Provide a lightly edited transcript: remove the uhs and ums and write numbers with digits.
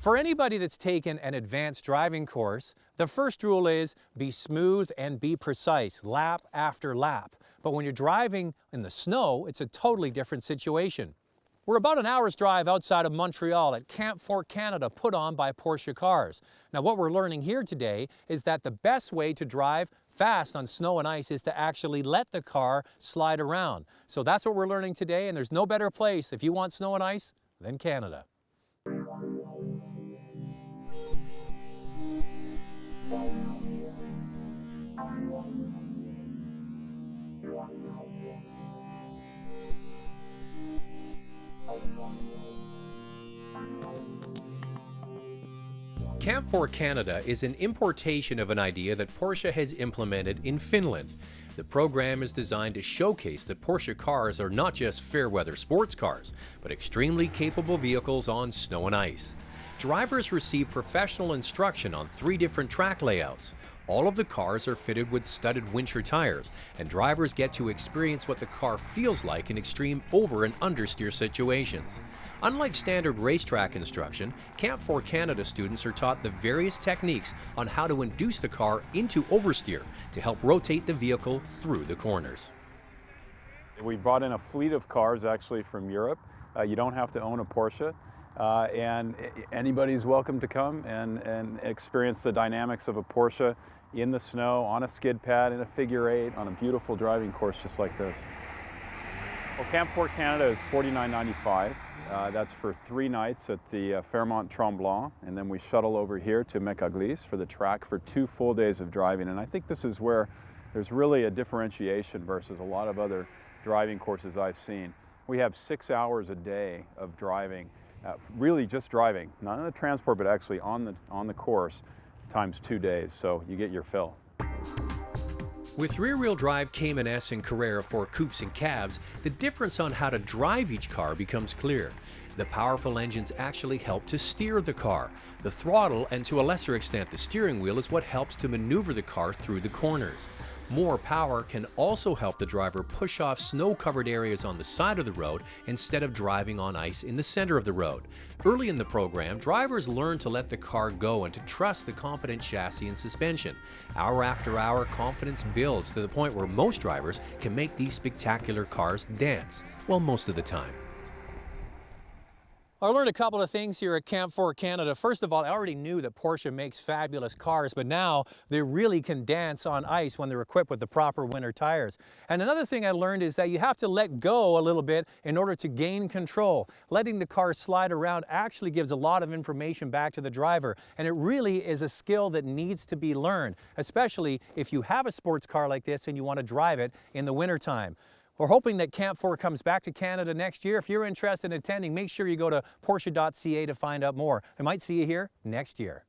For anybody that's taken an advanced driving course, the first rule is be smooth and be precise, lap after lap. But when you're driving in the snow, it's a totally different situation. We're about an hour's drive outside of Montreal at Camp4Canada, put on by Porsche cars. Now what we're learning here today is that the best way to drive fast on snow and ice is to actually let the car slide around. So that's what we're learning today, and there's no better place if you want snow and ice than Canada. Camp4Canada is an importation of an idea that Porsche has implemented in Finland. The program is designed to showcase that Porsche cars are not just fair-weather sports cars, but extremely capable vehicles on snow and ice. Drivers receive professional instruction on 3 different track layouts. All of the cars are fitted with studded winter tires, and drivers get to experience what the car feels like in extreme over and understeer situations. Unlike standard racetrack instruction, Camp4Canada students are taught the various techniques on how to induce the car into oversteer to help rotate the vehicle through the corners. We brought in a fleet of cars actually from Europe. You don't have to own a Porsche. And anybody's welcome to come and experience the dynamics of a Porsche in the snow, on a skid pad, in a figure 8, on a beautiful driving course just like this. Well, Camp4Canada is $49.95. That's for 3 nights at the Fairmont Tremblant, and then we shuttle over here to Mécaglis for the track for 2 full days of driving. And I think this is where there's really a differentiation versus a lot of other driving courses I've seen. We have 6 hours a day of driving. Really just driving, not in the transport, but actually on the course, times 2 days, so you get your fill. With rear-wheel drive Cayman S and Carrera for coupes and cabs, the difference on how to drive each car becomes clear. The powerful engines actually help to steer the car. The throttle, and to a lesser extent the steering wheel, is what helps to maneuver the car through the corners. More power can also help the driver push off snow-covered areas on the side of the road instead of driving on ice in the center of the road. Early in the program, drivers learn to let the car go and to trust the competent chassis and suspension. Hour after hour, confidence builds to the point where most drivers can make these spectacular cars dance, well, most of the time. I learned a couple of things here at Camp4Canada. First of all, I already knew that Porsche makes fabulous cars, but now they really can dance on ice when they're equipped with the proper winter tires. And another thing I learned is that you have to let go a little bit in order to gain control. Letting the car slide around actually gives a lot of information back to the driver, and it really is a skill that needs to be learned, especially if you have a sports car like this and you want to drive it in the wintertime. We're hoping that Camp4 comes back to Canada next year. If you're interested in attending, make sure you go to Porsche.ca to find out more. I might see you here next year.